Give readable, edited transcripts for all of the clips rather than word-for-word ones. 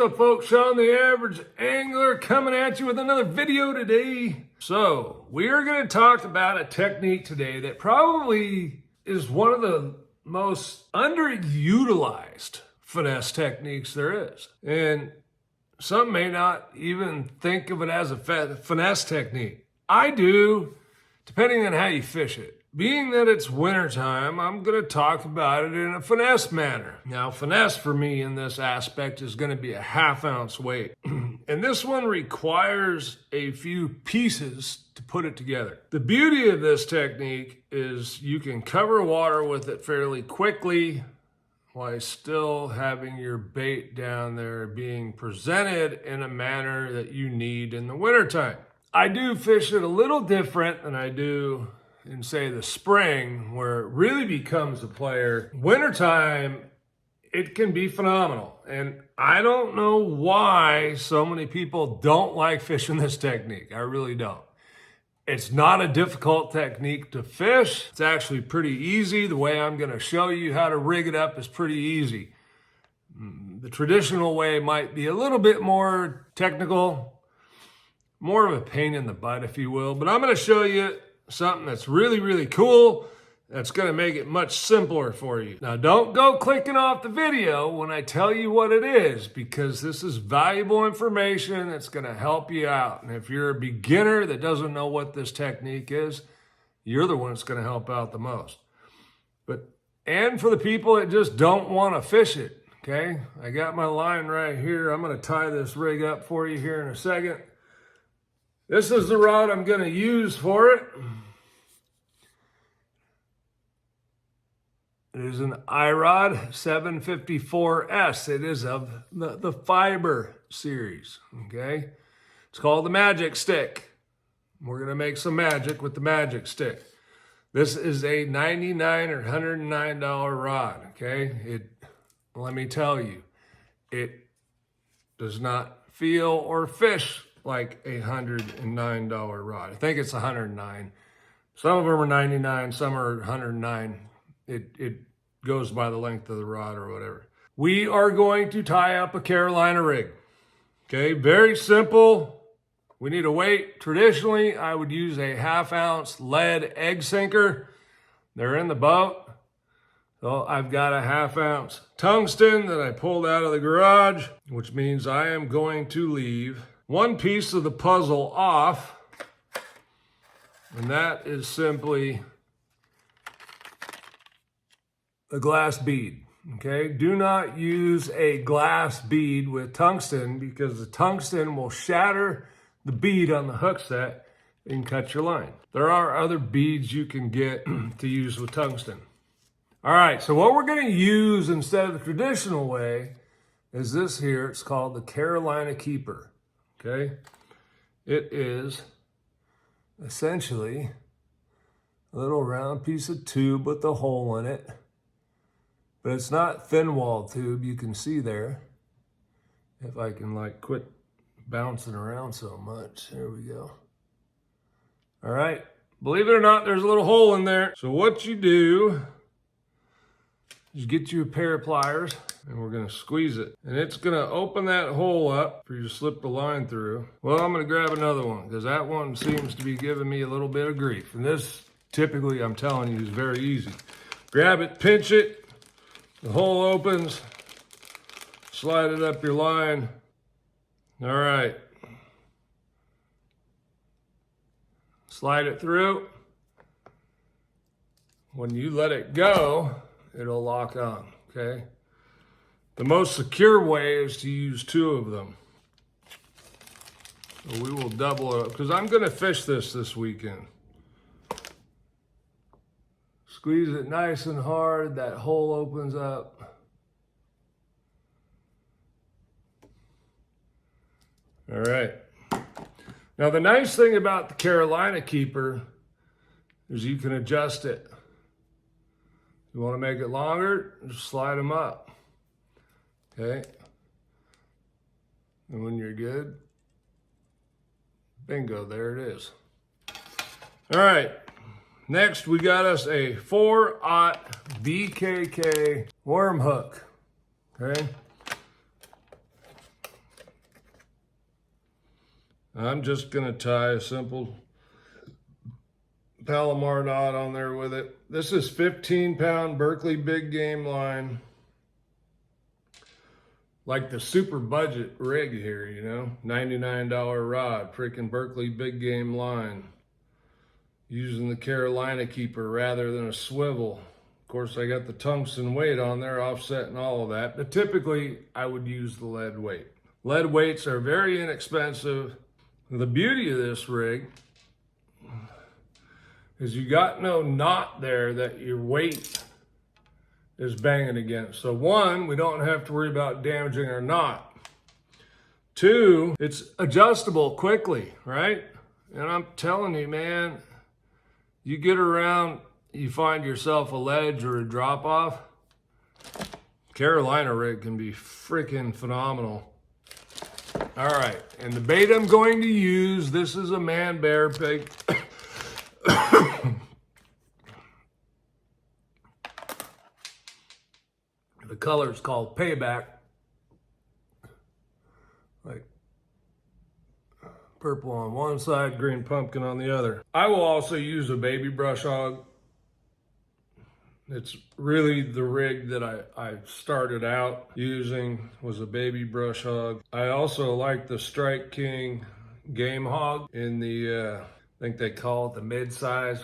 up, folks? Sean the Average Angler coming at you with another video today. So we are going to talk about a technique today that probably is one of the most underutilized finesse techniques there is. And some may not even think of it as a finesse technique. I do, depending on how you fish it. Being that it's wintertime, I'm going to talk about it in a finesse manner. Now, finesse for me in this aspect is going to be a 1/2 ounce weight. And this one requires a few pieces to put it together. The beauty of this technique is you can cover water with it fairly quickly while still having your bait down there being presented in a manner that you need in the wintertime. I do fish it a little different than I do in, say, the spring, where it really becomes a player. Wintertime, it can be phenomenal. And I don't know why so many people don't like fishing this technique. I really don't. It's not a difficult technique to fish. It's actually pretty easy. The way I'm going to show you how to rig it up is pretty easy. The traditional way might be a little bit more technical, more of a pain in the butt, if you will. But I'm going to show you something that's really, really cool, that's going to make it much simpler for you. Now, don't go clicking off the video when I tell you what it is, because this is valuable information that's going to help you out. And if you're a beginner that doesn't know what this technique is, you're the one that's going to help out the most. And for the people that just don't want to fish it, okay? I got my line right here. I'm going to tie this rig up for you here in a second. This is the rod I'm going to use for it. It is an Irod 754S. It is of the fiber series, okay? It's called the Magic Stick. We're going to make some magic with the Magic Stick. This is a $99 or $109 rod, okay? Let me tell you, it does not feel or fish like a $109 rod. I think it's $109. Some of them are $99, some are $109. It goes by the length of the rod or whatever. We are going to tie up a Carolina rig. Okay, very simple. We need a weight. Traditionally, I would use a 1/2 ounce lead egg sinker. They're in the boat. So I've got a 1/2 ounce tungsten that I pulled out of the garage, which means I am going to leave one piece of the puzzle off, and that is simply a glass bead, okay? Do not use a glass bead with tungsten, because the tungsten will shatter the bead on the hook set and cut your line. There are other beads you can get to use with tungsten. All right, so what we're gonna use instead of the traditional way is this here. It's called the Carolina Keeper, okay? It is essentially a little round piece of tube with a hole in it. But it's not thin wall tube, you can see there. If I can quit bouncing around so much. There we go. All right, believe it or not, there's a little hole in there. So what you do is get you a pair of pliers, and we're gonna squeeze it. And it's gonna open that hole up for you to slip the line through. Well, I'm gonna grab another one, because that one seems to be giving me a little bit of grief. And this, typically, I'm telling you, is very easy. Grab it, pinch it, the hole opens, slide it up your line. All right. Slide it through. When you let it go, it'll lock on, okay? The most secure way is to use 2 of them. So we will double it up, because I'm gonna fish this weekend. Squeeze it nice and hard, that hole opens up. All right. Now the nice thing about the Carolina Keeper is you can adjust it. You want to make it longer, just slide them up. Okay. And when you're good, bingo, there it is. All right. Next, we got us a 4/0 BKK worm hook, okay? I'm just gonna tie a simple Palomar knot on there with it. This is 15-pound Berkley big game line. Like the super budget rig here, you know, $99 rod, freaking Berkley big game line. Using the Carolina keeper rather than a swivel. Of course, I got the tungsten weight on there, offsetting all of that, but typically I would use the lead weight. Lead weights are very inexpensive. The beauty of this rig is you got no knot there that your weight is banging against. So one, we don't have to worry about damaging our knot. Two, it's adjustable quickly, right? And I'm telling you, man, you get around, you find yourself a ledge or a drop off, Carolina rig can be freaking phenomenal. All right, and the bait I'm going to use, this is a man bear pig. The color is called Payback. Like purple on one side, green pumpkin on the other. I will also use a baby brush hog. It's really the rig that I started out using was a baby brush hog. I also like the Strike King game hog in the, I think they call it the mid-size.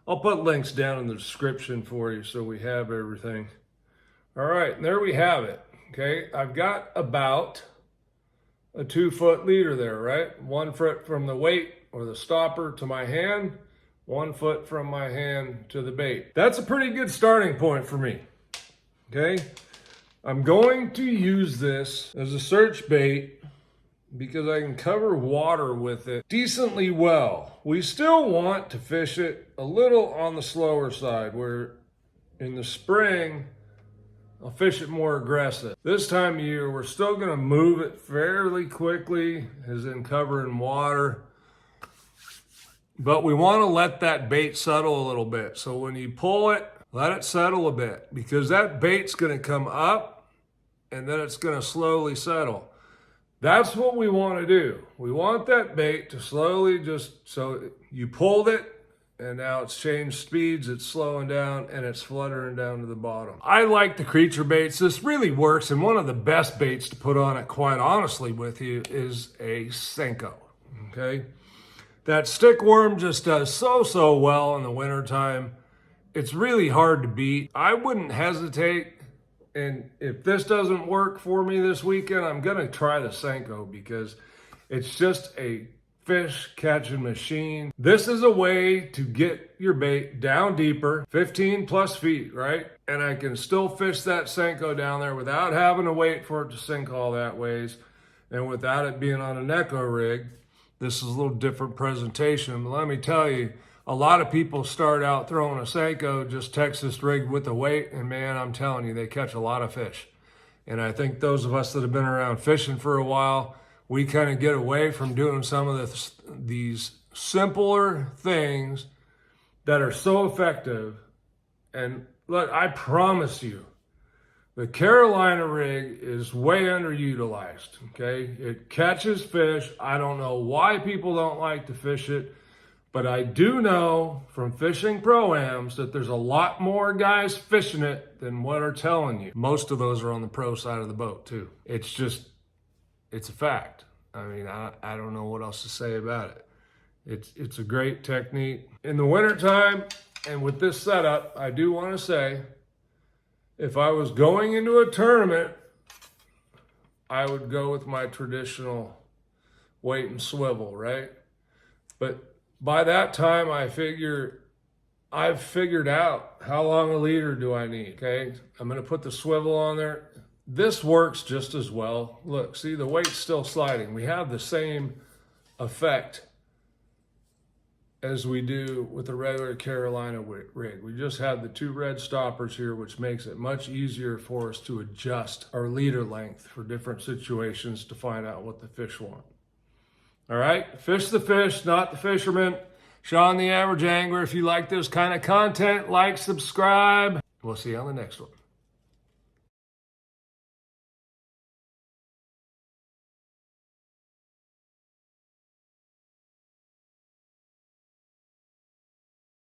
I'll put links down in the description for you so we have everything. All right, and there we have it. Okay, I've got about a 2-foot leader there, right? 1 foot from the weight or the stopper to my hand, 1 foot from my hand to the bait. That's a pretty good starting point for me. Okay, I'm going to use this as a search bait because I can cover water with it decently well. We still want to fish it a little on the slower side, where in the spring, I'll fish it more aggressive. This time of year, we're still gonna move it fairly quickly, as in covering water. But we wanna let that bait settle a little bit. So when you pull it, let it settle a bit, because that bait's gonna come up and then it's gonna slowly settle. That's what we wanna do. We want that bait to slowly just, so you pulled it, and now it's changed speeds, it's slowing down, and it's fluttering down to the bottom. I like the creature baits. This really works, and one of the best baits to put on it, quite honestly with you, is a Senko, okay? That stick worm just does so well in the wintertime. It's really hard to beat. I wouldn't hesitate, and if this doesn't work for me this weekend, I'm gonna try the Senko because it's just a fish catching machine. This is a way to get your bait down deeper, 15 plus feet, right? And I can still fish that Senko down there without having to wait for it to sink all that ways, and without it being on a Neko rig. This is a little different presentation, but let me tell you, a lot of people start out throwing a Senko, just Texas rig with the weight, and man, I'm telling you, they catch a lot of fish. And I think those of us that have been around fishing for a while, we kind of get away from doing some of these simpler things that are so effective. And look, I promise you, the Carolina rig is way underutilized, okay? It catches fish. I don't know why people don't like to fish it, but I do know from fishing pro-ams that there's a lot more guys fishing it than what are telling you. Most of those are on the pro side of the boat too. It's a fact. I mean, I don't know what else to say about it. It's a great technique. In the wintertime, and with this setup, I do want to say, if I was going into a tournament, I would go with my traditional weight and swivel, right? But by that time, I've figured out how long a leader do I need, okay? I'm gonna put the swivel on there. This works just as well. Look, see, the weight's still sliding. We have the same effect as we do with the regular Carolina rig. We just have the 2 red stoppers here, which makes it much easier for us to adjust our leader length for different situations to find out what the fish want. All right, fish the fish, not the fisherman. Sean the Average Angler. If you like this kind of content, like, subscribe. We'll see you on the next one.